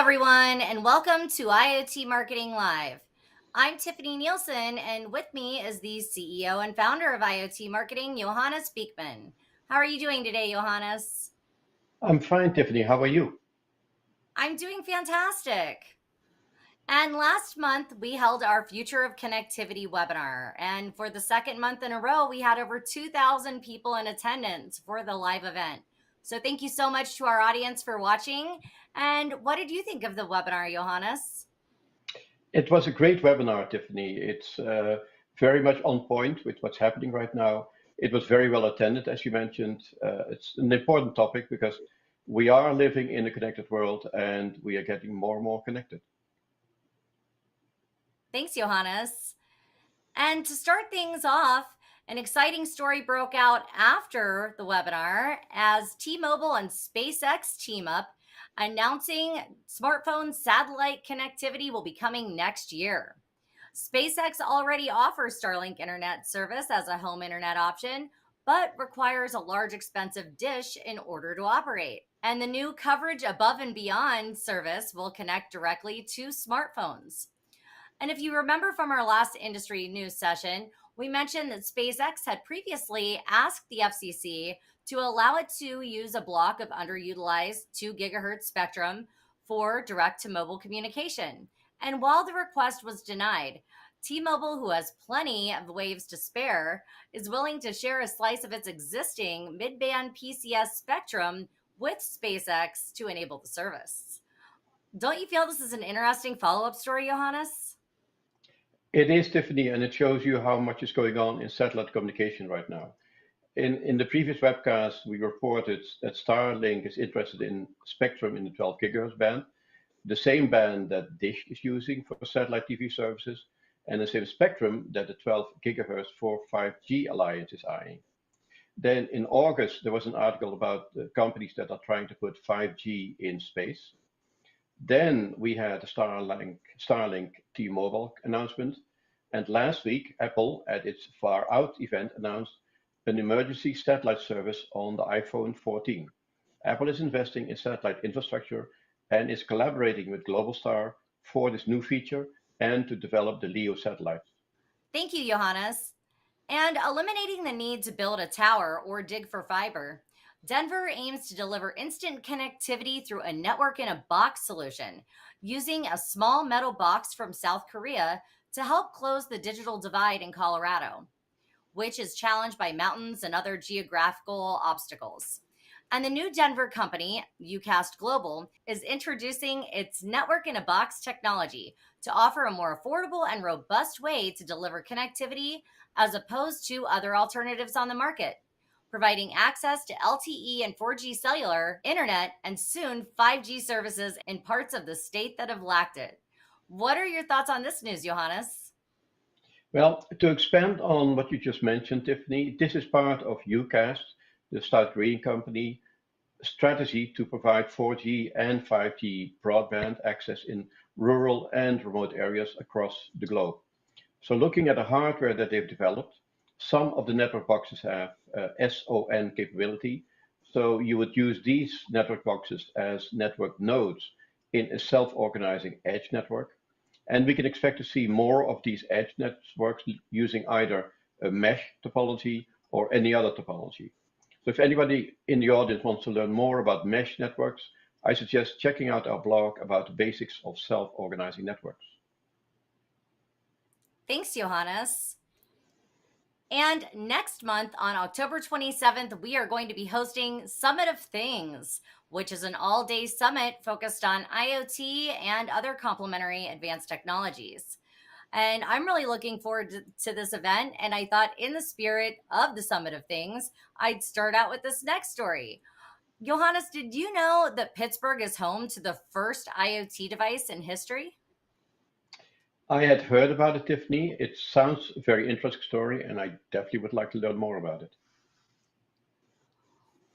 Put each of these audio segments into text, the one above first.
everyone, and welcome to IoT Marketing Live. I'm Tiffani Neilson, and with me is the CEO and founder of IoT Marketing, Johannes Beekman. How are you doing today, Johannes? I'm fine, Tiffany. How are you? I'm doing fantastic. And last month, we held our Future of Connectivity webinar. And for the second month in a row, we had over 2,000 people in attendance for the live event. So thank you so much to our audience for watching. And what did you think of the webinar, Johannes? It was a great webinar, Tiffany. It's very much on point with what's happening right now. It was very well attended, as you mentioned. It's an important topic because we are living in a connected world and we are getting more and more connected. Thanks, Johannes. And to start things off, an exciting story broke out after the webinar as T-Mobile and SpaceX team up, announcing smartphone satellite connectivity will be coming next year. SpaceX already offers Starlink internet service as a home internet option, but requires a large, expensive dish in order to operate. And the new Coverage Above and Beyond service will connect directly to smartphones. And if you remember from our last industry news session, we mentioned that SpaceX had previously asked the FCC to allow it to use a block of underutilized 2 gigahertz spectrum for direct to mobile communication. And while the request was denied, T-Mobile, who has plenty of waves to spare, is willing to share a slice of its existing mid-band PCS spectrum with SpaceX to enable the service. Don't you feel this is an interesting follow-up story, Johannes? It is, Tiffany, and it shows you how much is going on in satellite communication right now. In the previous webcast, we reported that Starlink is interested in spectrum in the 12 gigahertz band, the same band that Dish is using for satellite TV services, and the same spectrum that the 12 gigahertz for 5G alliance is eyeing. Then in August, there was an article about the companies that are trying to put 5G in space. Then we had the Starlink T-Mobile announcement. And last week, Apple at its Far Out event announced an emergency satellite service on the iPhone 14. Apple is investing in satellite infrastructure and is collaborating with Globalstar for this new feature and to develop the LEO satellites. Thank you, Johannes. And eliminating the need to build a tower or dig for fiber, Denver aims to deliver instant connectivity through a network in a box solution, using a small metal box from South Korea to help close the digital divide in Colorado, which is challenged by mountains and other geographical obstacles. And the new Denver company, UCast Global, is introducing its network in a box technology to offer a more affordable and robust way to deliver connectivity as opposed to other alternatives on the market, providing access to LTE and 4G cellular internet and soon 5G services in parts of the state that have lacked it. What are your thoughts on this news, Johannes? Well, to expand on what you just mentioned, Tiffany, this is part of UCast, the South Korean company, strategy to provide 4G and 5G broadband access in rural and remote areas across the globe. So looking at the hardware that they've developed, some of the network boxes have SON capability. So you would use these network boxes as network nodes in a self-organizing edge network. And we can expect to see more of these edge networks using either a mesh topology or any other topology. So if anybody in the audience wants to learn more about mesh networks, I suggest checking out our blog about the basics of self-organizing networks. Thanks, Johannes. And next month on October 27th, we are going to be hosting Summit of Things, which is an all-day summit focused on IoT and other complementary advanced technologies. And I'm really looking forward to this event. And I thought, in the spirit of the Summit of Things, I'd start out with this next story. Johannes, did you know that Pittsburgh is home to the first IoT device in history? I had heard about it, Tiffany. It sounds a very interesting story, and I definitely would like to learn more about it.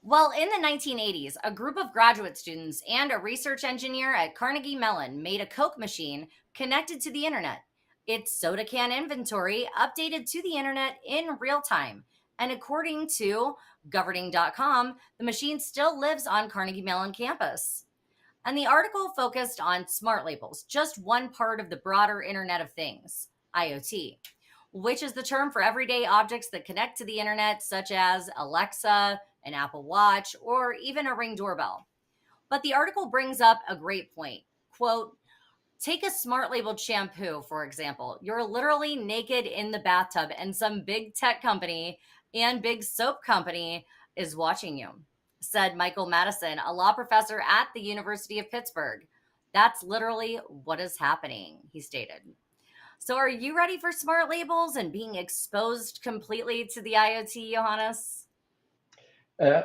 Well, in the 1980s, a group of graduate students and a research engineer at Carnegie Mellon made a Coke machine connected to the internet. Its soda can inventory updated to the internet in real time. And according to governing.com, the machine still lives on Carnegie Mellon campus. And the article focused on smart labels, just one part of the broader Internet of Things, IoT, which is the term for everyday objects that connect to the internet, such as Alexa, an Apple Watch, or even a Ring doorbell. But the article brings up a great point. Quote, take a smart labeled shampoo, for example. You're literally naked in the bathtub, and some big tech company and big soap company is watching you, said Michael Madison, a law professor at the University of Pittsburgh. That's literally what is happening, he stated. So, are you ready for smart labels and being exposed completely to the IoT, Johannes? Uh,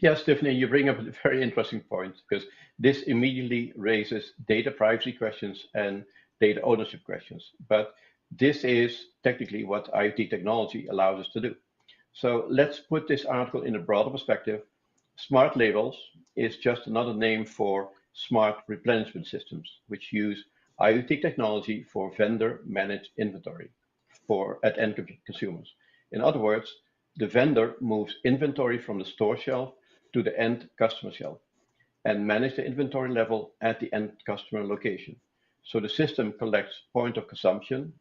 yes, Tiffany, you bring up a very interesting point because this immediately raises data privacy questions and data ownership questions. But this is technically what IoT technology allows us to do. So let's put this article in a broader perspective. Smart labels is just another name for smart replenishment systems, which use IoT technology for vendor managed inventory for at end consumers. In other words, the vendor moves inventory from the store shelf to the end customer shelf and manage the inventory level at the end customer location. So the system collects point of consumption,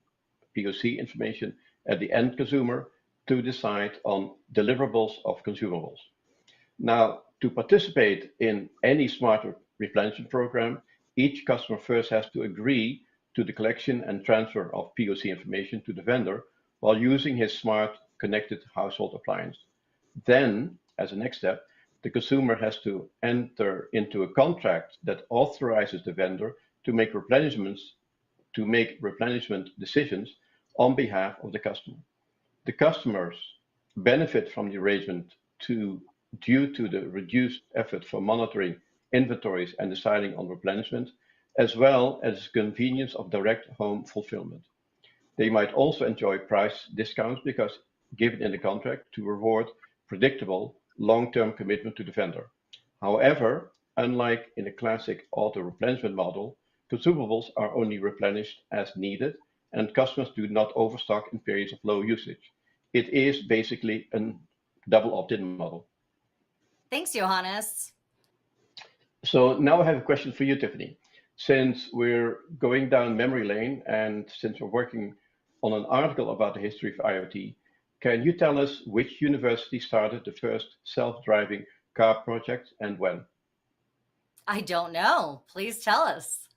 POC information at the end consumer to decide on deliverables of consumables. Now, to participate in any smart replenishment program, each customer first has to agree to the collection and transfer of POC information to the vendor while using his smart connected household appliance. Then, as a next step, the consumer has to enter into a contract that authorizes the vendor to make replenishment decisions on behalf of the customer. The customers benefit from the arrangement due to the reduced effort for monitoring inventories and deciding on replenishment, as well as the convenience of direct home fulfillment. They might also enjoy price discounts because given in the contract to reward predictable long-term commitment to the vendor. However, unlike in a classic auto replenishment model, consumables are only replenished as needed and customers do not overstock in periods of low usage. It is basically a double opt-in model. Thanks, Johannes. So now I have a question for you, Tiffany. Since we're going down memory lane and since we're working on an article about the history of IoT, can you tell us which university started the first self-driving car project and when? I don't know. Please tell us.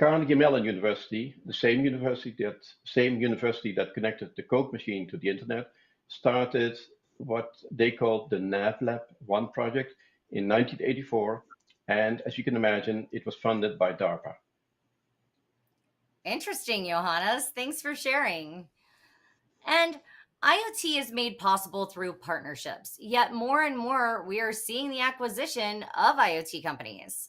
Carnegie Mellon University, the same university that connected the Coke machine to the internet, started what they called the NavLab 1 project in 1984, and as you can imagine, it was funded by DARPA. Interesting, Johannes. Thanks for sharing. And IoT is made possible through partnerships, yet more and more we are seeing the acquisition of IoT companies.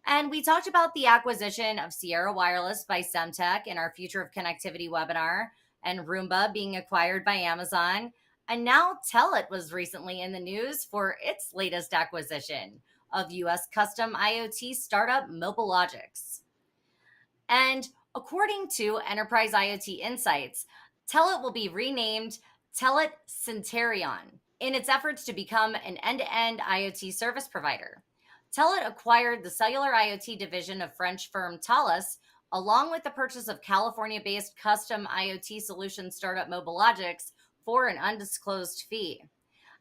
And we talked about the acquisition of Sierra Wireless by Semtech in our Future of Connectivity webinar, and Roomba being acquired by Amazon. And now Telit was recently in the news for its latest acquisition of US custom IoT startup MobiLogix. And according to Enterprise IoT Insights, Telit will be renamed Telit Centurion in its efforts to become an end to end IoT service provider. Telit acquired the cellular IoT division of French firm Thales, along with the purchase of California based custom IoT solution startup MobiLogix for an undisclosed fee.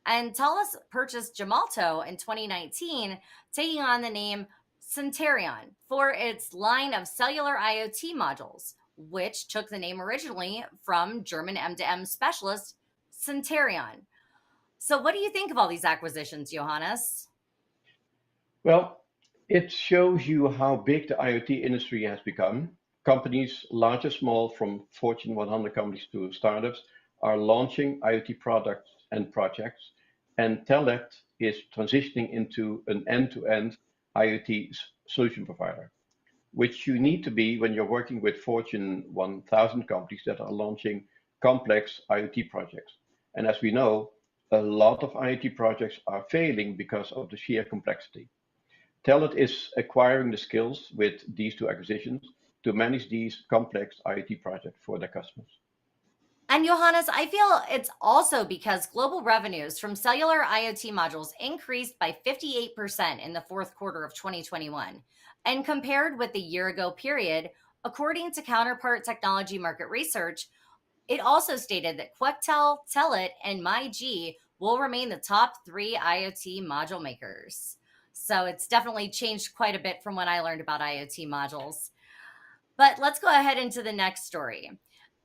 And Thales purchased Gemalto in 2019, taking on the name Centurion for its line of cellular IoT modules, which took the name originally from German M2M specialist Centurion. So, what do you think of all these acquisitions, Johannes? Well, it shows you how big the IoT industry has become. Companies, large or small, from Fortune 100 companies to startups, are launching IoT products and projects, and Telet is transitioning into an end-to-end IoT solution provider, which you need to be when you're working with Fortune 1000 companies that are launching complex IoT projects. And as we know, a lot of IoT projects are failing because of the sheer complexity. Telit is acquiring the skills with these two acquisitions to manage these complex IoT projects for their customers. And Johannes, I feel it's also because global revenues from cellular IoT modules increased by 58% in the fourth quarter of 2021. And compared with the year ago period, according to Counterpart Technology Market Research, it also stated that Quectel, Telit, and MyG will remain the top three IoT module makers. So it's definitely changed quite a bit from when I learned about IoT modules. But let's go ahead into the next story.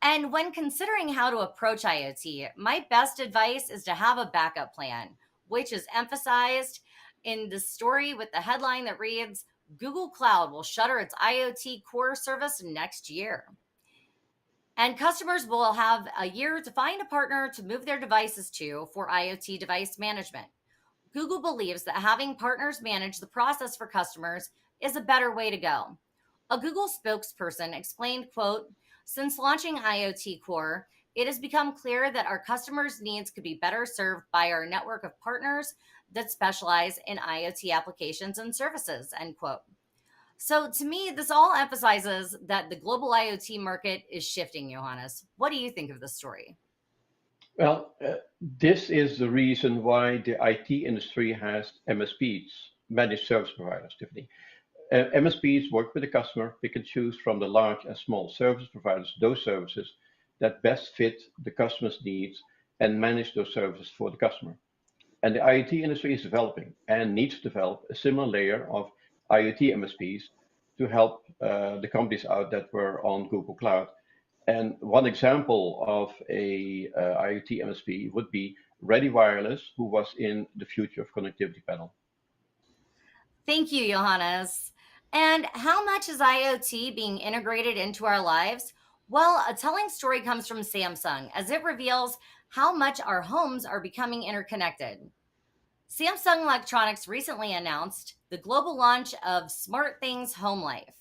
And when considering how to approach IoT, my best advice is to have a backup plan, which is emphasized in the story with the headline that reads Google Cloud will shutter its IoT core service next year. And customers will have a year to find a partner to move their devices to for IoT device management. Google believes that having partners manage the process for customers is a better way to go. A Google spokesperson explained, quote, since launching IoT Core, it has become clear that our customers' needs could be better served by our network of partners that specialize in IoT applications and services, end quote. So to me, this all emphasizes that the global IoT market is shifting, Johannes. What do you think of this story? Well, this is the reason why the IT industry has MSPs, managed service providers, Tiffany. MSPs work with the customer, pick and choose from the large and small service providers those services that best fit the customer's needs and manage those services for the customer. And the IoT industry is developing and needs to develop a similar layer of IoT MSPs to help the companies out that were on Google Cloud. And one example of a IoT MSP would be Ready Wireless, who was in the Future of Connectivity panel. Thank you, Johannes. And how much is IoT being integrated into our lives? Well, a telling story comes from Samsung as it reveals how much our homes are becoming interconnected. Samsung Electronics recently announced the global launch of Smart Things Home Life.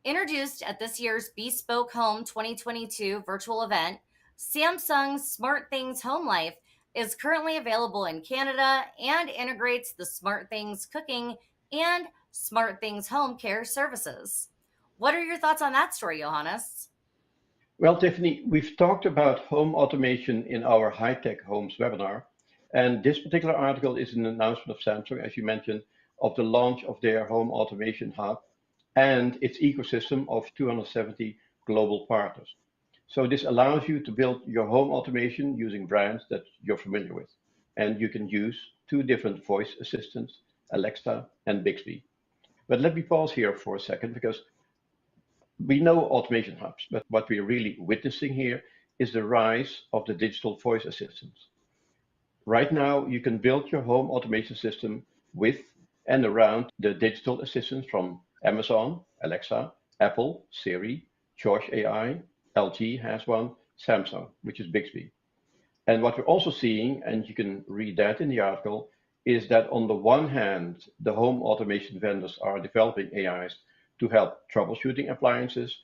Introduced at this year's Bespoke Home 2022 virtual event, Samsung's Smart Things Home Life is currently available in Canada and integrates the Smart Things Cooking and Smart Things Home Care services. What are your thoughts on that story, Johannes? Well, Tiffany, we've talked about home automation in our high-tech homes webinar, and this particular article is an announcement of Samsung, as you mentioned, of the launch of their home automation hub and its ecosystem of 270 global partners. So this allows you to build your home automation using brands that you're familiar with, and you can use two different voice assistants, Alexa and Bixby. But let me pause here for a second because we know automation hubs, but what we're really witnessing here is the rise of the digital voice assistants. Right now, you can build your home automation system with and around the digital assistants from Amazon, Alexa, Apple, Siri, Josh AI, LG has one, Samsung, which is Bixby. And what we're also seeing, and you can read that in the article, is that on the one hand, the home automation vendors are developing AIs to help troubleshooting appliances,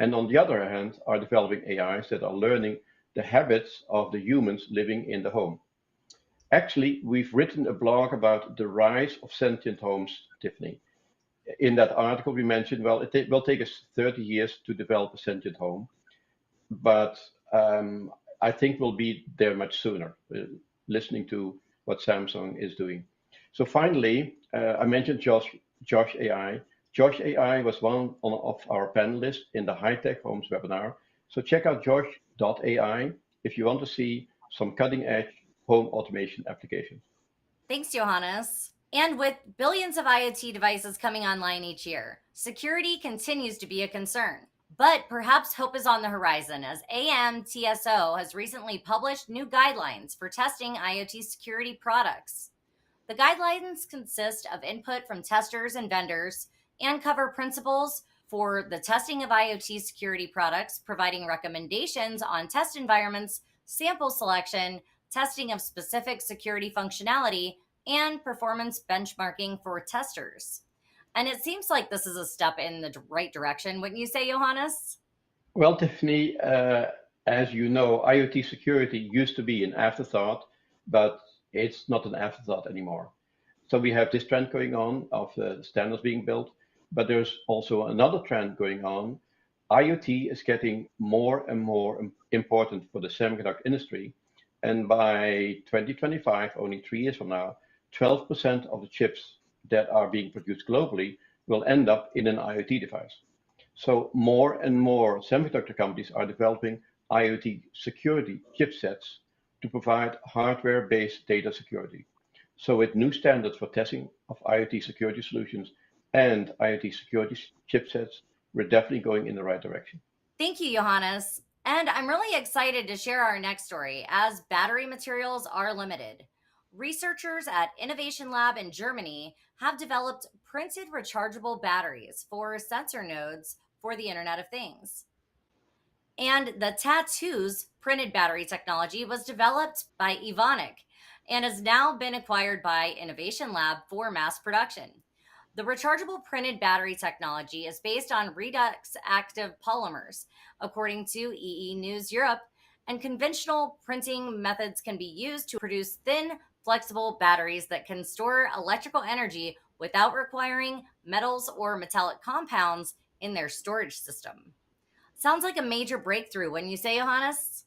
and on the other hand, are developing AIs that are learning the habits of the humans living in the home. Actually, we've written a blog about the rise of sentient homes, Tiffany. In that article, we mentioned, well, it will take us 30 years to develop a sentient home, but I think we'll be there much sooner, listening to what Samsung is doing. So finally, I mentioned Josh AI. Josh AI was one of our panelists in the High Tech Homes webinar. So check out Josh.ai if you want to see some cutting edge home automation applications. Thanks, Johannes. And with billions of IoT devices coming online each year, security continues to be a concern. But perhaps hope is on the horizon as AMTSO has recently published new guidelines for testing IoT security products. The guidelines consist of input from testers and vendors and cover principles for the testing of IoT security products, providing recommendations on test environments, sample selection, testing of specific security functionality, and performance benchmarking for testers. And it seems like this is a step in the right direction, wouldn't you say, Johannes? Well, Tiffany, as you know, IoT security used to be an afterthought, but it's not an afterthought anymore. So we have this trend going on of the standards being built, but there's also another trend going on IoT is getting more and more important for the semiconductor industry. And by 2025, only 3 years from now, 12% of the chips that are being produced globally will end up in an IoT device. So more and more semiconductor companies are developing IoT security chipsets to provide hardware-based data security. So with new standards for testing of IoT security solutions and IoT security chipsets, we're definitely going in the right direction. Thank you, Johannes. And I'm really excited to share our next story as battery materials are limited. Researchers at Innovation Lab in Germany have developed printed rechargeable batteries for sensor nodes for the Internet of Things. And the Tattoos printed battery technology was developed by Evonik and has now been acquired by Innovation Lab for mass production. The rechargeable printed battery technology is based on redox active polymers, according to EE News Europe, and conventional printing methods can be used to produce thin, flexible batteries that can store electrical energy without requiring metals or metallic compounds in their storage system. Sounds like a major breakthrough, wouldn't you say, Johannes?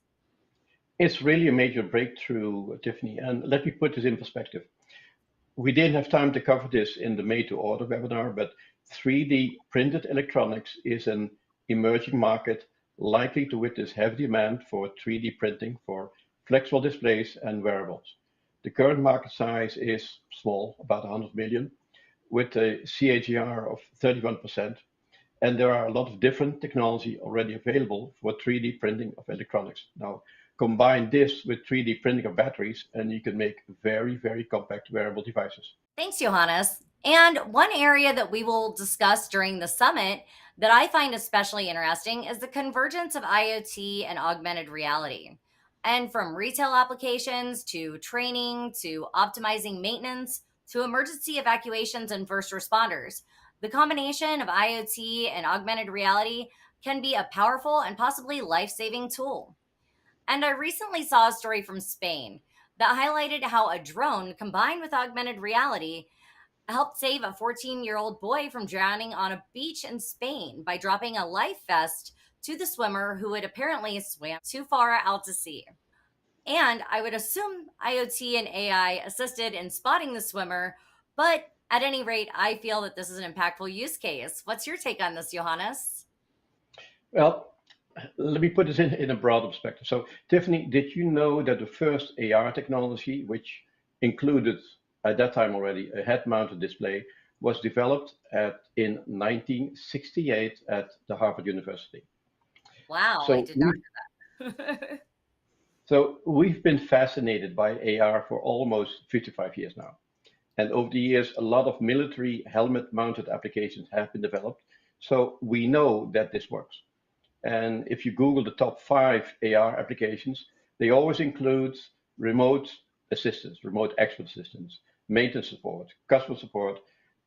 It's really a major breakthrough, Tiffany. And let me put this in perspective. We didn't have time to cover this in the Made to Order webinar, but 3D printed electronics is an emerging market likely to witness heavy demand for 3D printing for flexible displays and wearables. The current market size is small, about 100 million, with a CAGR of 31%. And there are a lot of different technology already available for 3D printing of electronics. Now, combine this with 3D printing of batteries, and you can make very, very compact wearable devices. Thanks, Johannes. And one area that we will discuss during the summit that I find especially interesting is the convergence of IoT and augmented reality. And from retail applications to training to optimizing maintenance to emergency evacuations and first responders, the combination of IoT and augmented reality can be a powerful and possibly life saving tool. And I recently saw a story from Spain that highlighted how a drone combined with augmented reality helped save a 14-year-old boy from drowning on a beach in Spain by dropping a life vest to the swimmer who had apparently swam too far out to sea. And I would assume IoT and AI assisted in spotting the swimmer, but at any rate, I feel that this is an impactful use case. What's your take on this, Johannes? Well, let me put this in a broader perspective. So, Tiffany, did you know that the first AR technology, which included at that time already a head-mounted display, was developed in 1968 at the Harvard University? Wow, I So did not we know that. so we've been fascinated by AR for almost 55 years now. And over the years, a lot of military helmet-mounted applications have been developed. So we know that this works. And if you Google the top 5 AR applications, they always include remote assistance, remote expert assistance, maintenance support, customer support.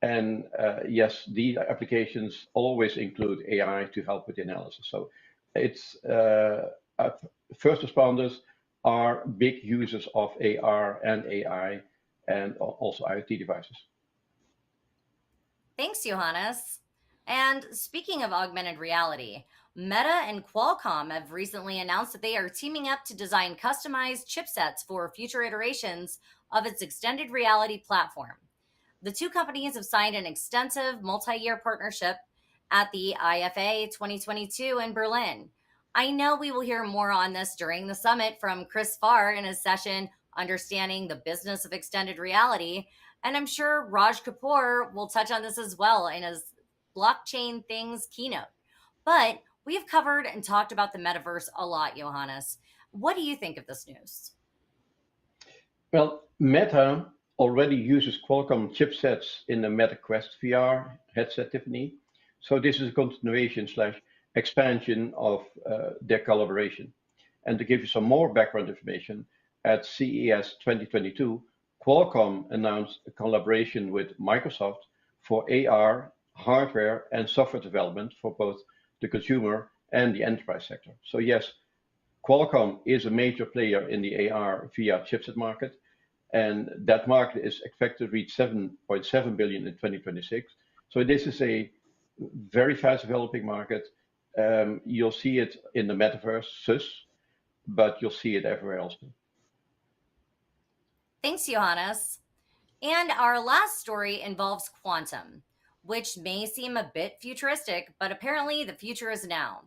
And yes, these applications always include AI to help with the analysis. So it's first responders are big users of AR and AI and also IoT devices. Thanks, Johannes. And speaking of augmented reality, Meta and Qualcomm have recently announced that they are teaming up to design customized chipsets for future iterations of its extended reality platform. The two companies have signed an extensive multi year partnership at the IFA 2022 in Berlin. I know we will hear more on this during the summit from Chris Farr in his session, Understanding the Business of Extended Reality. And I'm sure Raj Kapoor will touch on this as well in his Blockchain Things keynote. But we have covered and talked about the metaverse a lot, Johannes. What do you think of this news? Well, Meta already uses Qualcomm chipsets in the Meta Quest VR headset, Tiffany. So this is a continuation slash expansion of their collaboration. And to give you some more background information, at CES 2022, Qualcomm announced a collaboration with Microsoft for AR hardware and software development for both the consumer and the enterprise sector. So yes, Qualcomm is a major player in the AR VR chipset market, and that market is expected to reach 7.7 billion in 2026. So this is a very fast developing market. You'll see it in the metaverse, but you'll see it everywhere else. Thanks, Johannes. And our last story involves quantum, which may seem a bit futuristic, but apparently the future is now.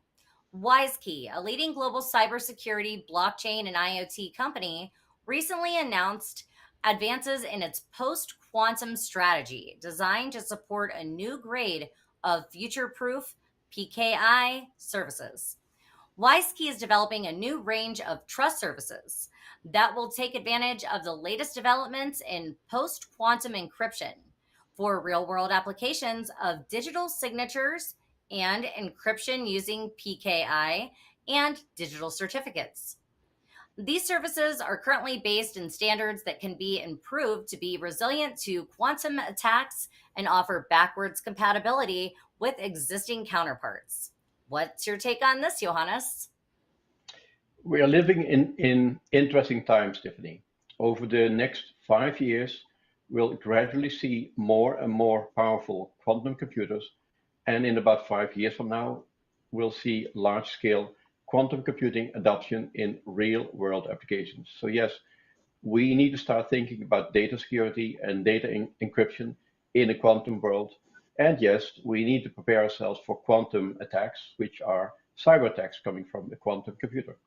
WiseKey, a leading global cybersecurity, blockchain, and IoT company, recently announced advances in its post quantum strategy designed to support a new grade of future proof PKI services. WiseKey is developing a new range of trust services that will take advantage of the latest developments in post quantum encryption for real world applications of digital signatures and encryption using PKI and digital certificates. These services are currently based in standards that can be improved to be resilient to quantum attacks and offer backwards compatibility with existing counterparts. What's your take on this, Johannes? We are living in interesting times, Tiffany. Over the next 5 years, we'll gradually see more and more powerful quantum computers, and in about 5 years from now, we'll see large-scale quantum computing adoption in real-world applications. So yes, we need to start thinking about data security and data encryption in a quantum world. And yes, we need to prepare ourselves for quantum attacks, which are cyber attacks coming from the quantum computer.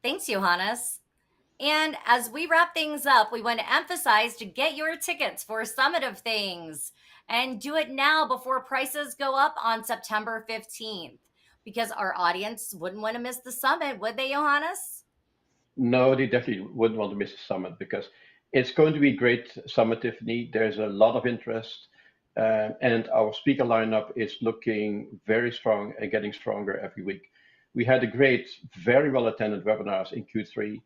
Thanks, Johannes. And as we wrap things up, we want to emphasize to get your tickets for Summit of Things and do it now before prices go up on September 15th because our audience wouldn't want to miss the summit, would they, Johannes? No, they definitely wouldn't want to miss the summit because it's going to be a great summit, Tiffany. There's a lot of interest, and our speaker lineup is looking very strong and getting stronger every week. We had a great, very well attended webinars in Q3,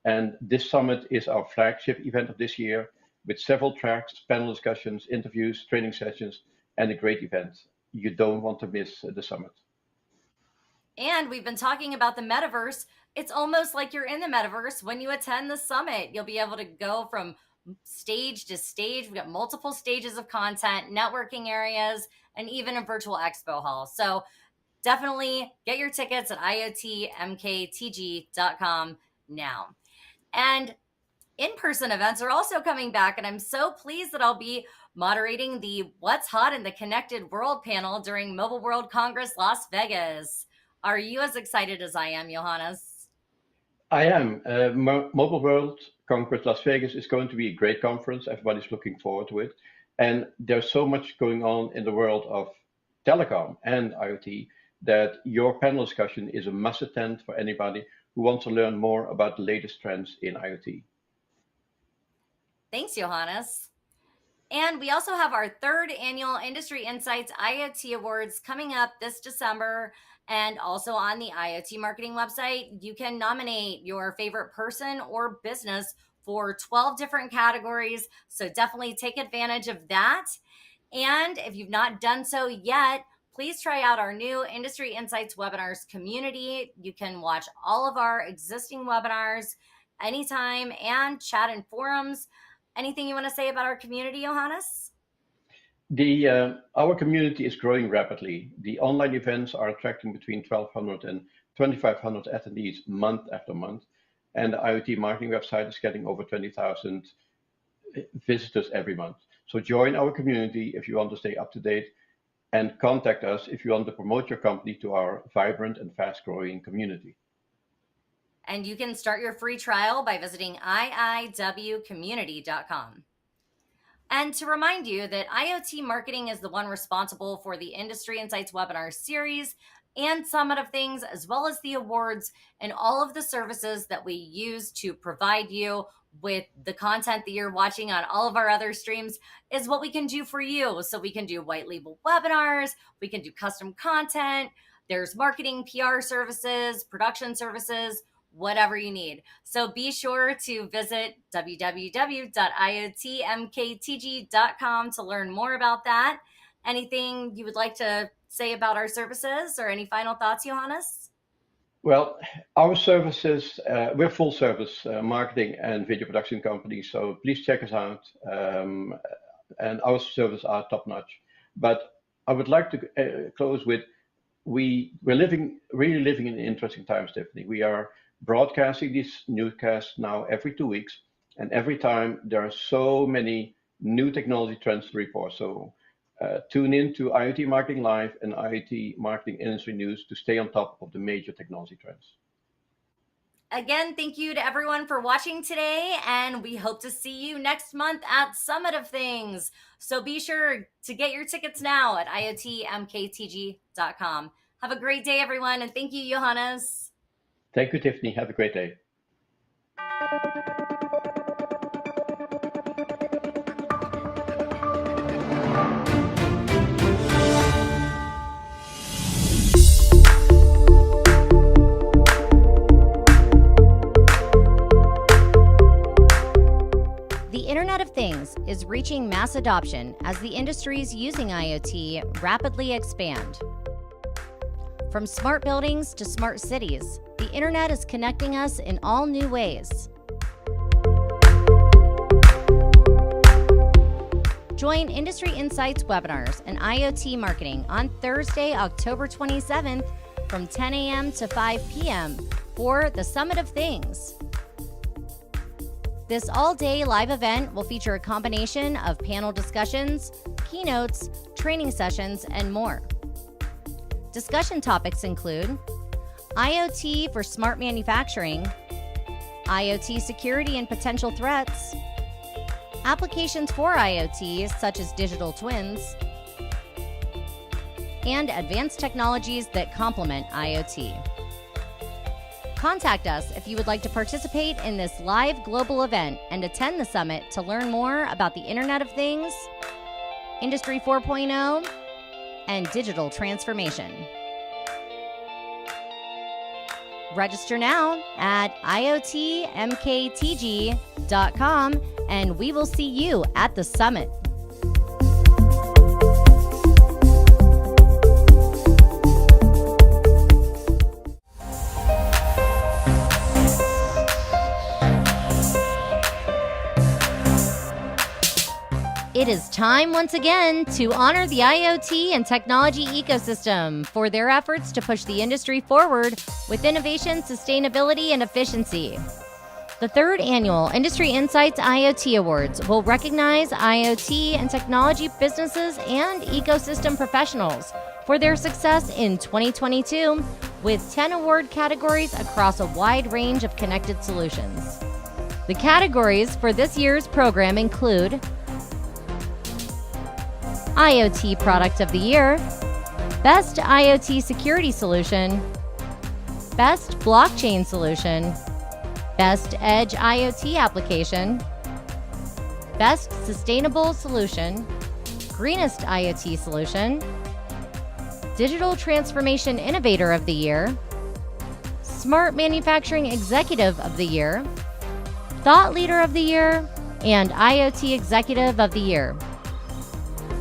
and this summit is our flagship event of this year with several tracks, panel discussions, interviews, training sessions, and a great event. You don't want to miss the summit. And we've been talking about the metaverse. It's almost like you're in the metaverse when you attend the summit. You'll be able to go from stage to stage. We've got multiple stages of content, networking areas, and even a virtual expo hall. So definitely get your tickets at iotmktg.com now. And in-person events are also coming back, and I'm so pleased that I'll be moderating the What's Hot in the Connected World panel during Mobile World Congress Las Vegas. Are you as excited as I am, Johannes? I am. Mobile World Congress Las Vegas is going to be a great conference. Everybody's looking forward to it. And there's so much going on in the world of telecom and IoT that your panel discussion is a must attend for anybody who wants to learn more about the latest trends in IoT. Thanks, Johannes. And we also have our third annual Industry Insights IoT Awards coming up this December. And also on the IoT Marketing website, you can nominate your favorite person or business for 12 different categories. So definitely take advantage of that. And if you've not done so yet, please try out our new Industry Insights webinars community. You can watch all of our existing webinars anytime and chat in forums. Anything you want to say about our community, Johannes? Our community is growing rapidly. The online events are attracting between 1,200 and 2,500 attendees month after month, and the IoT marketing website is getting over 20,000 visitors every month. So join our community if you want to stay up to date, and contact us if you want to promote your company to our vibrant and fast-growing community. And you can start your free trial by visiting iiwcommunity.com. And to remind you that IoT Marketing is the one responsible for the Industry Insights webinar series and Summit of Things, as well as the awards and all of the services that we use to provide you with the content that you're watching on all of our other streams is what we can do for you. So we can do white label webinars, we can do custom content, there's marketing, PR services, production services, whatever you need. So be sure to visit www.iotmktg.com to learn more about that. Anything you would like to say about our services or any final thoughts, Johannes? Well, our services, we're full service marketing and video production company, so please check us out. And our services are top notch. But I would like to close with we're really living in interesting times, Tiffany. We are broadcasting these newscasts now every 2 weeks, and every time there are so many new technology trends to report. So tune in to IoT Marketing Live and IoT Marketing Industry News to stay on top of the major technology trends. Again, thank you to everyone for watching today, and we hope to see you next month at Summit of Things. So be sure to get your tickets now at iotmktg.com. Have a great day, everyone, and thank you, Johannes. Thank you, Tiffany. Have a great day. The Internet of Things is reaching mass adoption as the industries using IoT rapidly expand. From smart buildings to smart cities, the Internet is connecting us in all new ways. Join Industry Insights webinars and IoT Marketing on Thursday, October 27th from 10 a.m. to 5 p.m. for the Summit of Things. This all-day live event will feature a combination of panel discussions, keynotes, training sessions, and more. Discussion topics include IoT for smart manufacturing, IoT security and potential threats, applications for IoT such as digital twins, and advanced technologies that complement IoT. Contact us if you would like to participate in this live global event and attend the summit to learn more about the Internet of Things, Industry 4.0, and digital transformation. Register now at iotmktg.com, and we will see you at the summit. It is time once again to honor the IoT and technology ecosystem for their efforts to push the industry forward with innovation, sustainability, and efficiency. The third annual Industry Insights IoT Awards will recognize IoT and technology businesses and ecosystem professionals for their success in 2022 with 10 award categories across a wide range of connected solutions. The categories for this year's program include IoT Product of the Year, Best IoT Security Solution, Best Blockchain Solution, Best Edge IoT Application, Best Sustainable Solution, Greenest IoT Solution, Digital Transformation Innovator of the Year, Smart Manufacturing Executive of the Year, Thought Leader of the Year, and IoT Executive of the Year.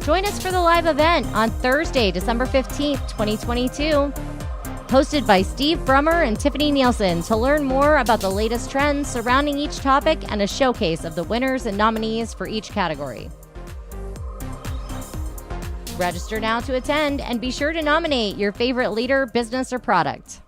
Join us for the live event on Thursday, December 15th, 2022, hosted by Steve Brummer and Tiffani Neilson to learn more about the latest trends surrounding each topic and a showcase of the winners and nominees for each category. Register now to attend and be sure to nominate your favorite leader, business, or product.